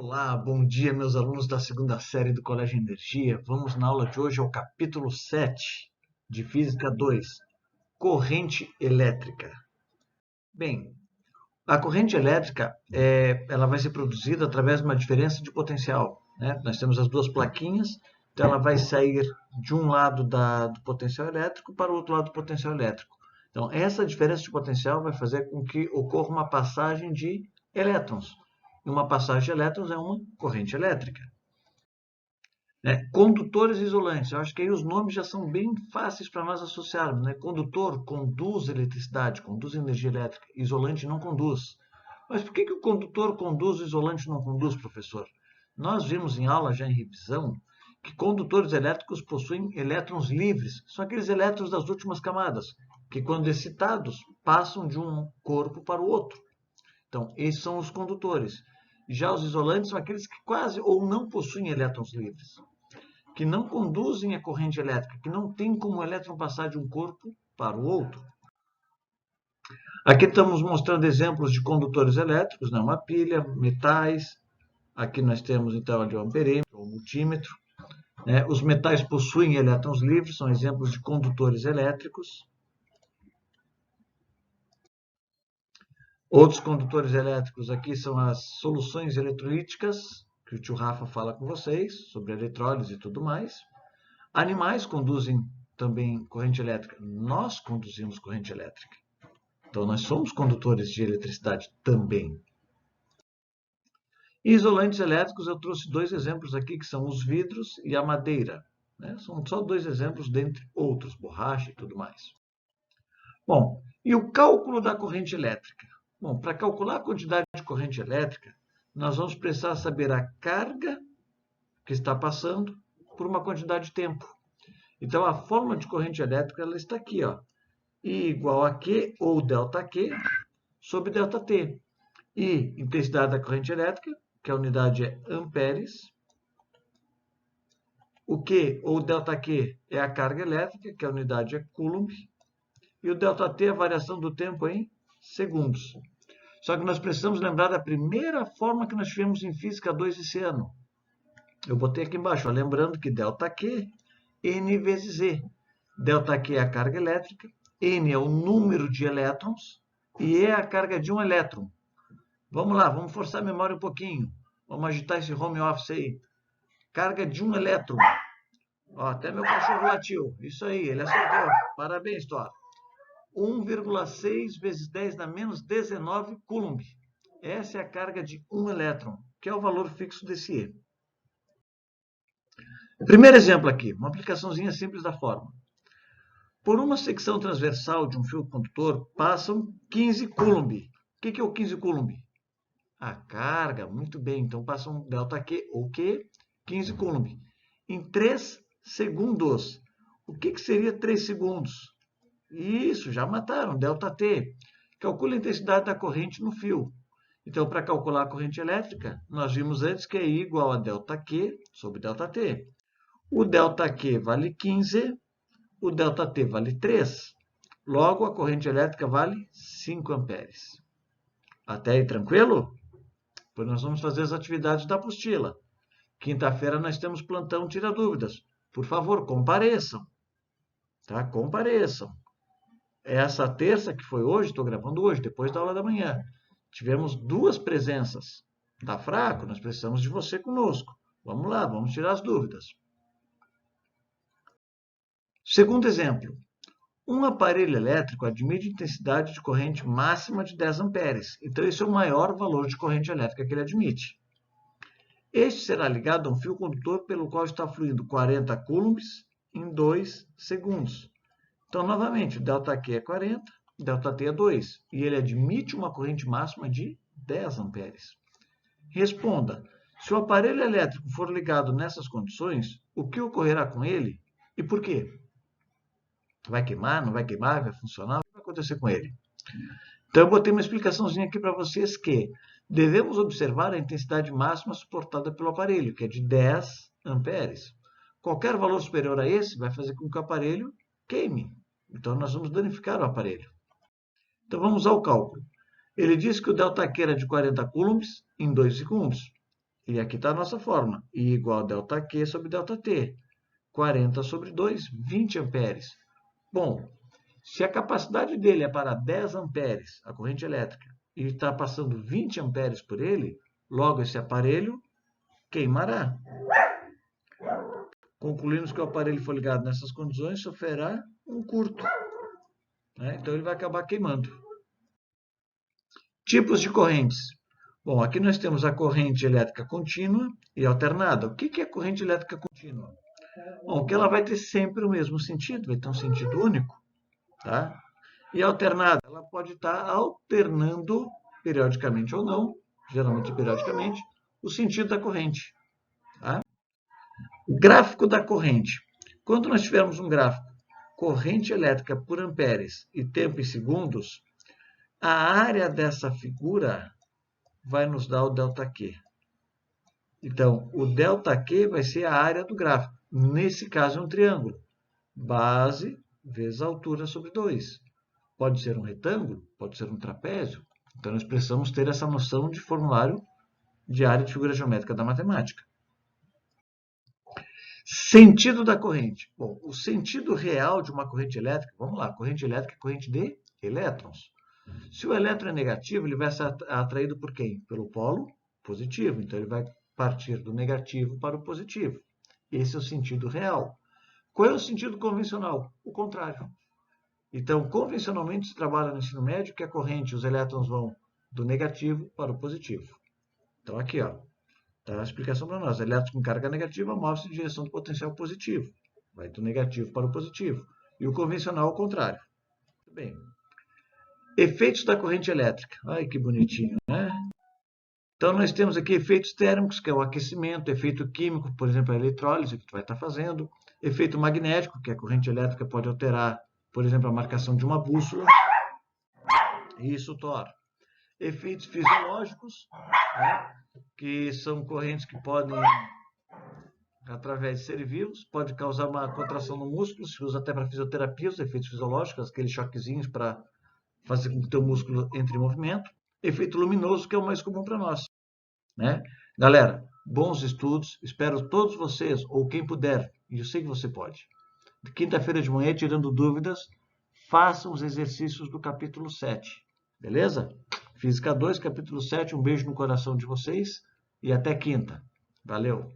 Olá, bom dia, meus alunos da segunda série do Colégio Energia. Vamos na aula de hoje ao capítulo 7 de Física 2, corrente elétrica. Bem, a corrente elétrica ela vai ser produzida através de uma diferença de potencial, né? Nós temos as duas plaquinhas, então ela vai sair de um lado do potencial elétrico para o outro lado do potencial elétrico. Então, essa diferença de potencial vai fazer com que ocorra uma passagem de elétrons. E uma passagem de elétrons é uma corrente elétrica. Condutores isolantes. Eu acho que aí os nomes já são bem fáceis para nós associarmos. Né? Condutor conduz eletricidade, conduz energia elétrica. Isolante não conduz. Mas por que o condutor conduz e o isolante não conduz, professor? Nós vimos em aula, já em revisão, que condutores elétricos possuem elétrons livres. São aqueles elétrons das últimas camadas, que quando excitados, passam de um corpo para o outro. Então, esses são os condutores. Já os isolantes são aqueles que quase ou não possuem elétrons livres, que não conduzem a corrente elétrica, que não tem como o elétron passar de um corpo para o outro. Aqui estamos mostrando exemplos de condutores elétricos, né? Uma pilha, metais. Aqui nós temos então ali o amperêmetro, o multímetro. Né? Os metais possuem elétrons livres, são exemplos de condutores elétricos. Outros condutores elétricos aqui são as soluções eletrolíticas, que o tio Rafa fala com vocês, sobre eletrólise e tudo mais. Animais conduzem também corrente elétrica. Nós conduzimos corrente elétrica. Então, nós somos condutores de eletricidade também. E isolantes elétricos, eu trouxe dois exemplos aqui, que são os vidros e a madeira. Né? São só dois exemplos, dentre outros, borracha e tudo mais. Bom, e o cálculo da corrente elétrica? Bom, para calcular a quantidade de corrente elétrica, nós vamos precisar saber a carga que está passando por uma quantidade de tempo. Então, a fórmula de corrente elétrica ela está aqui, ó. I igual a Q ou ΔQ sobre ΔT. I, intensidade da corrente elétrica, que a unidade é amperes. O Q ou ΔQ é a carga elétrica, que a unidade é coulomb. E o ΔT é a variação do tempo em segundos. Só que nós precisamos lembrar da primeira fórmula que nós tivemos em Física 2 esse ano. Eu botei aqui embaixo, ó, lembrando que ΔQ, N vezes E. ΔQ é a carga elétrica, N é o número de elétrons e E é a carga de um elétron. Vamos lá, vamos forçar a memória um pouquinho. Vamos agitar esse home office aí. Carga de um elétron. Ó, até meu cachorro latiu. Isso aí, ele acertou. Parabéns, Thor. 1,6 vezes 10 na menos 19 coulomb. Essa é a carga de um elétron, que é o valor fixo desse E. Primeiro exemplo aqui, uma aplicaçãozinha simples da fórmula. Por uma secção transversal de um fio condutor passam 15 coulomb. O que é o 15 coulomb? A carga, muito bem. Então passam ΔQ ou Q, 15 coulomb. Em 3 segundos. O que seria 3 segundos? Isso, já mataram, ΔT. Calcula a intensidade da corrente no fio. Então, para calcular a corrente elétrica, nós vimos antes que é I igual a ΔQ sobre ΔT. O ΔQ vale 15, o ΔT vale 3. Logo, a corrente elétrica vale 5 amperes. Até aí, tranquilo? Pois nós vamos fazer as atividades da apostila. Quinta-feira nós temos plantão Tira Dúvidas. Por favor, compareçam. Tá? Compareçam. Essa terça, que foi hoje, estou gravando hoje, depois da aula da manhã, tivemos 2 presenças. Está fraco? Nós precisamos de você conosco. Vamos lá, vamos tirar as dúvidas. Segundo exemplo. Um aparelho elétrico admite intensidade de corrente máxima de 10 amperes. Então, esse é o maior valor de corrente elétrica que ele admite. Este será ligado a um fio condutor pelo qual está fluindo 40 coulombs em 2 segundos. Então, novamente, o ΔQ é 40, ΔT é 2, e ele admite uma corrente máxima de 10 amperes. Responda, se o aparelho elétrico for ligado nessas condições, o que ocorrerá com ele e por quê? Vai queimar, não vai queimar, vai funcionar? O que vai acontecer com ele? Então, eu botei uma explicaçãozinha aqui para vocês que devemos observar a intensidade máxima suportada pelo aparelho, que é de 10 amperes. Qualquer valor superior a esse vai fazer com que o aparelho queime. Então, nós vamos danificar o aparelho. Então, vamos ao cálculo. Ele disse que o ΔQ era de 40 coulombs em 2 segundos. E aqui está a nossa fórmula. I igual a ΔQ sobre ΔT. 40 sobre 2, 20 amperes. Bom, se a capacidade dele é para 10 amperes, a corrente elétrica, e está passando 20 amperes por ele, logo esse aparelho queimará. Concluímos que o aparelho foi ligado nessas condições, sofrerá um curto, né? Então ele vai acabar queimando. Tipos de correntes. Bom, aqui nós temos a corrente elétrica contínua e alternada. O que é corrente elétrica contínua? Bom, que ela vai ter sempre o mesmo sentido, vai ter um sentido único, tá? E alternada, ela pode estar alternando periodicamente ou não, geralmente periodicamente, o sentido da corrente. Tá? O gráfico da corrente. Quando nós tivermos um gráfico corrente elétrica por amperes e tempo em segundos, a área dessa figura vai nos dar o ΔQ. Então, o ΔQ vai ser a área do gráfico. Nesse caso, é um triângulo. Base vezes altura sobre 2. Pode ser um retângulo, pode ser um trapézio. Então, nós precisamos ter essa noção de formulário de área de figura geométrica da matemática. Sentido da corrente. Bom, o sentido real de uma corrente elétrica, vamos lá, corrente elétrica é corrente de elétrons. Se o elétron é negativo, ele vai ser atraído por quem? Pelo polo positivo. Então, ele vai partir do negativo para o positivo. Esse é o sentido real. Qual é o sentido convencional? O contrário. Então, convencionalmente, se trabalha no ensino médio que a corrente, os elétrons vão do negativo para o positivo. Então, aqui, ó, está a explicação para nós. Elétrons com carga negativa mostram em direção do potencial positivo. Vai do negativo para o positivo. E o convencional, ao contrário. Muito bem. Efeitos da corrente elétrica. Ai, que bonitinho, né? Então, nós temos aqui efeitos térmicos, que é o aquecimento, efeito químico, por exemplo, a eletrólise, que tu vai estar fazendo, efeito magnético, que a corrente elétrica pode alterar, por exemplo, a marcação de uma bússola, e isso torna. Efeitos fisiológicos, né, que são correntes que podem, através de seres vivos, pode causar uma contração no músculo, se usa até para fisioterapia, os efeitos fisiológicos, aqueles choquezinhos para fazer com que o teu músculo entre em movimento. Efeito luminoso, que é o mais comum para nós, né? Galera, bons estudos, espero todos vocês, ou quem puder, e eu sei que você pode, quinta-feira de manhã, tirando dúvidas, façam os exercícios do capítulo 7, beleza? Física 2, capítulo 7, um beijo no coração de vocês e até quinta. Valeu!